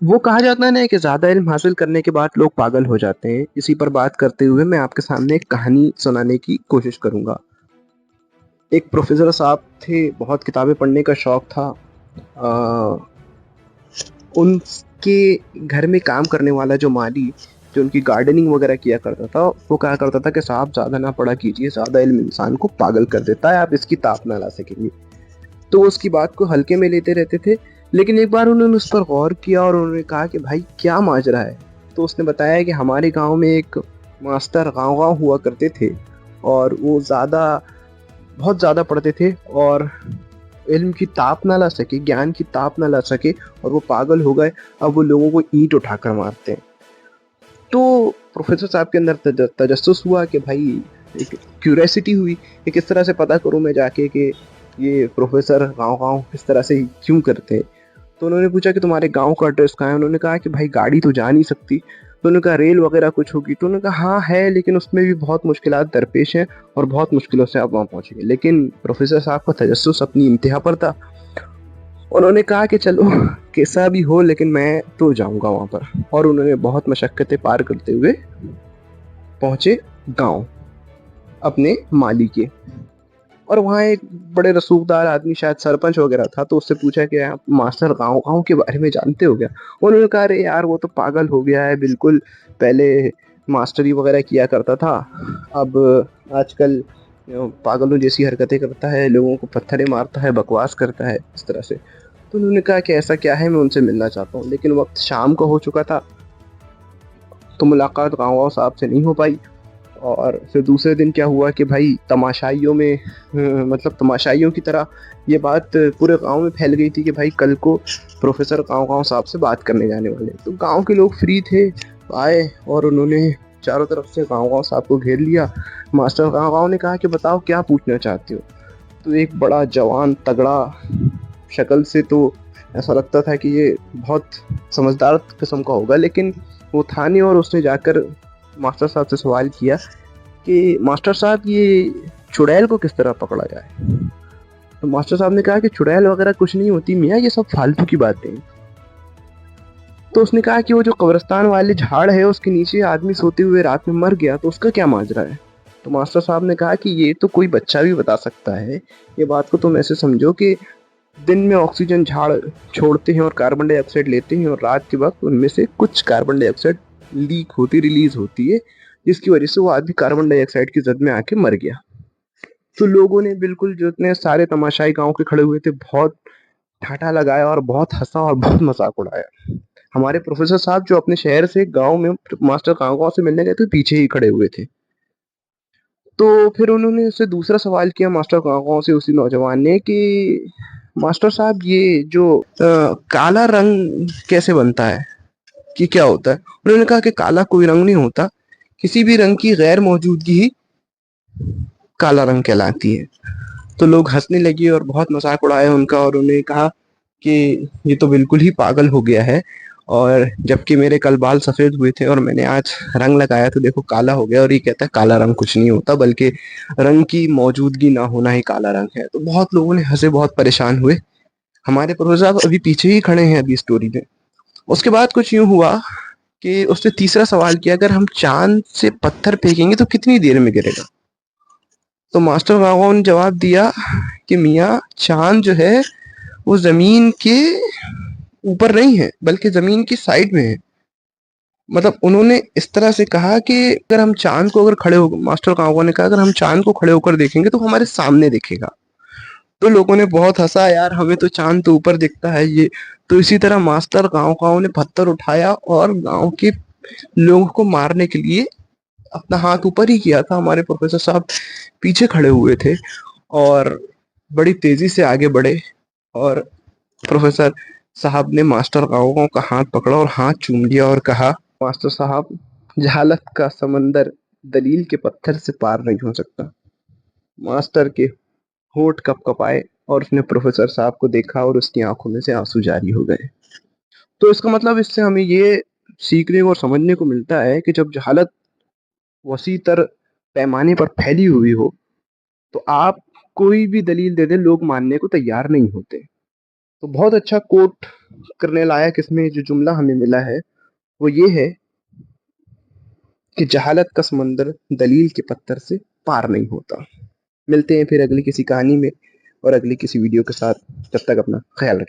वो कहा जाता है ना कि ज़्यादा इल्म हासिल करने के बाद लोग पागल हो जाते हैं। इसी पर बात करते हुए मैं आपके सामने एक कहानी सुनाने की कोशिश करूँगा। एक प्रोफ़ेसर साहब थे, बहुत किताबें पढ़ने का शौक था। अ, उनके घर में काम करने वाला जो माली, जो उनकी गार्डनिंग वग़ैरह किया करता था, वो कहा करता था कि साहब ज़्यादा ना पढ़ा कीजिए, ज़्यादा इल्म इंसान को पागल कर देता है, आप इसकी ताप ना ला सकेंगे। तो वो उसकी बात को हल्के में लेते रहते थे, लेकिन एक बार उन्होंने उस पर गौर किया और उन्होंने कहा कि भाई क्या माजरा है? तो उसने बताया कि हमारे गाँव में एक मास्टर गाँव-गाँव हुआ करते थे और वो बहुत ज़्यादा पढ़ते थे और इल्म की ताप ना ला सके, ज्ञान की ताप ना ला सके और वो पागल हो गए। अब वो लोगों को ईंट उठाकर मारते हैं। तो प्रोफ़ेसर साहब के अंदर तजस्सुस हुआ कि भाई एक क्यूरियोसिटी हुई कि किस तरह से पता करूँ मैं जाके कि ये प्रोफ़ेसर गाँव-गाँव इस तरह से क्यों करते हैं। तो उन्होंने पूछा कि तुम्हारे गाँव का एड्रेस कहाँ है? उन्होंने कहा कि भाई गाड़ी तो जा नहीं सकती। तो उन्होंने कहा रेल वग़ैरह कुछ होगी? तो उन्होंने कहा हाँ है, लेकिन उसमें भी बहुत मुश्किलात दरपेश हैं और बहुत मुश्किलों से आप वहाँ पहुँचेंगे। लेकिन प्रोफ़ेसर साहब का तजस्सुस अपनी इंतहा पर था। उन्होंने कहा कि चलो कैसा भी हो, लेकिन मैं तो जाऊँगा वहाँ पर। और उन्होंने बहुत मशक्क़तें पार करते हुए पहुँचे गाँव, अपने माली के। और वहाँ एक बड़े रसूखदार आदमी, शायद सरपंच वग़ैरह था, तो उससे पूछा कि आप मास्टर गाँव-गाँव के बारे में जानते हो क्या? उन्होंने कहा अरे यार वो तो पागल हो गया है बिल्कुल, पहले मास्टरी वग़ैरह किया करता था, अब आजकल पागलों जैसी हरकतें करता है, लोगों को पत्थरें मारता है, बकवास करता है, इस तरह से। तो उन्होंने कहा कि ऐसा क्या है, मैं उनसे मिलना चाहता हूँ। लेकिन वक़्त शाम का हो चुका था, तो मुलाकात गाँव-वाँव साहब से नहीं हो पाई। और फिर दूसरे दिन क्या हुआ कि भाई तमाशाइयों में मतलब तमाशाइयों की तरह ये बात पूरे गाँव में फैल गई थी कि भाई कल को प्रोफ़ेसर गाँव-गाँव साहब से बात करने जाने वाले हैं। तो गाँव के लोग फ्री थे, आए और उन्होंने चारों तरफ से गाँव-गाँव साहब को घेर लिया। मास्टर गाँव-गाँव ने कहा कि बताओ क्या पूछना चाहते हो? तो एक बड़ा जवान, तगड़ा, शक्ल से तो ऐसा लगता था कि ये बहुत समझदार किस्म का होगा, लेकिन वो था नहीं। और उसने जाकर मास्टर साहब से सवाल किया कि मास्टर साहब ये चुड़ैल को किस तरह पकड़ा जाए? तो मास्टर साहब ने कहा कि चुड़ैल वगैरह कुछ नहीं होती मियाँ, ये सब फालतू की बातें हैं। तो उसने कहा कि वो जो कब्रिस्तान वाले झाड़ है उसके नीचे आदमी सोते हुए रात में मर गया, तो उसका क्या माजरा है? तो मास्टर साहब ने कहा कि ये तो कोई बच्चा भी बता सकता है। ये बात को तुम ऐसे समझो कि दिन में ऑक्सीजन झाड़ छोड़ते हैं और कार्बन डाइऑक्साइड लेते हैं, और रात के वक्त उनमें से कुछ कार्बन डाइऑक्साइड लीक होती रिलीज होती है, जिसकी वजह से वो आदमी कार्बन डाइऑक्साइड की जद में आके मर गया। तो लोगों ने बिल्कुल, जो इतने सारे तमाशाई गांव के खड़े हुए थे, बहुत ठाठा लगाया और बहुत हंसा और बहुत मजाक उड़ाया। हमारे प्रोफेसर साहब जो अपने शहर से गांव में मास्टर गांव गांव से मिलने गए थे, पीछे ही खड़े हुए थे। तो फिर उन्होंने उससे दूसरा सवाल किया मास्टर गांव गांव से, उसी नौजवान ने, कि मास्टर साहब ये जो काला रंग कैसे बनता है, कि क्या होता है? उन्होंने कहा कि काला कोई रंग नहीं होता, किसी भी रंग की गैर मौजूदगी ही काला रंग कहलाती है। तो लोग हंसने लगे और बहुत मजाक उड़ाया उनका, और उन्हें कहा कि ये तो बिल्कुल ही पागल हो गया है, और जबकि मेरे कल बाल सफेद हुए थे और मैंने आज रंग लगाया तो देखो काला हो गया, और ये कहता है काला रंग कुछ नहीं होता, बल्कि रंग की मौजूदगी ना होना ही काला रंग है। तो बहुत लोगों ने हंसे, बहुत परेशान हुए। हमारे प्रोफेसर साहब अभी पीछे ही खड़े हैं अभी स्टोरी में। उसके बाद कुछ यूं हुआ कि उसने तीसरा सवाल किया, अगर हम चांद से पत्थर फेंकेंगे तो कितनी देर में गिरेगा? तो मास्टर गांव ने जवाब दिया कि मियाँ, चांद जो है वो जमीन के ऊपर नहीं है, बल्कि जमीन की साइड में है। मतलब उन्होंने इस तरह से कहा कि अगर हम चांद को अगर खड़े हो मास्टर कांगो ने कहा अगर हम चांद को खड़े होकर देखेंगे तो हमारे सामने दिखेगा। तो लोगों ने बहुत हंसा, यार हमें तो चांद तो ऊपर दिखता है ये। तो इसी तरह मास्टर गांव गांव ने पत्थर उठाया और गांव के लोगों को मारने के लिए अपना हाथ ऊपर ही किया था। हमारे प्रोफेसर साहब पीछे खड़े हुए थे और बड़ी तेजी से आगे बढ़े, और प्रोफेसर साहब ने मास्टर गाँवों का हाथ पकड़ा और हाथ चूम लिया और कहा, मास्टर साहब, जहालत का समंदर दलील के पत्थर से पार नहीं हो सकता। मास्टर के होठ कपकपाए और उसने प्रोफेसर साहब को देखा और उसकी आंखों में से आंसू जारी हो गए। तो इसका मतलब इससे हमें ये सीखने और समझने को मिलता है कि जब जहालत वसी तर पैमाने पर फैली हुई हो, तो आप कोई भी दलील दे दे, लोग मानने को तैयार नहीं होते। तो बहुत अच्छा कोट करने लायक इसमें जो जुमला हमें मिला है वो ये है कि जहालत का समंदर दलील के पत्थर से पार नहीं होता। मिलते हैं फिर अगली किसी कहानी में और अगली किसी वीडियो के साथ। तब तक अपना ख्याल रखिए।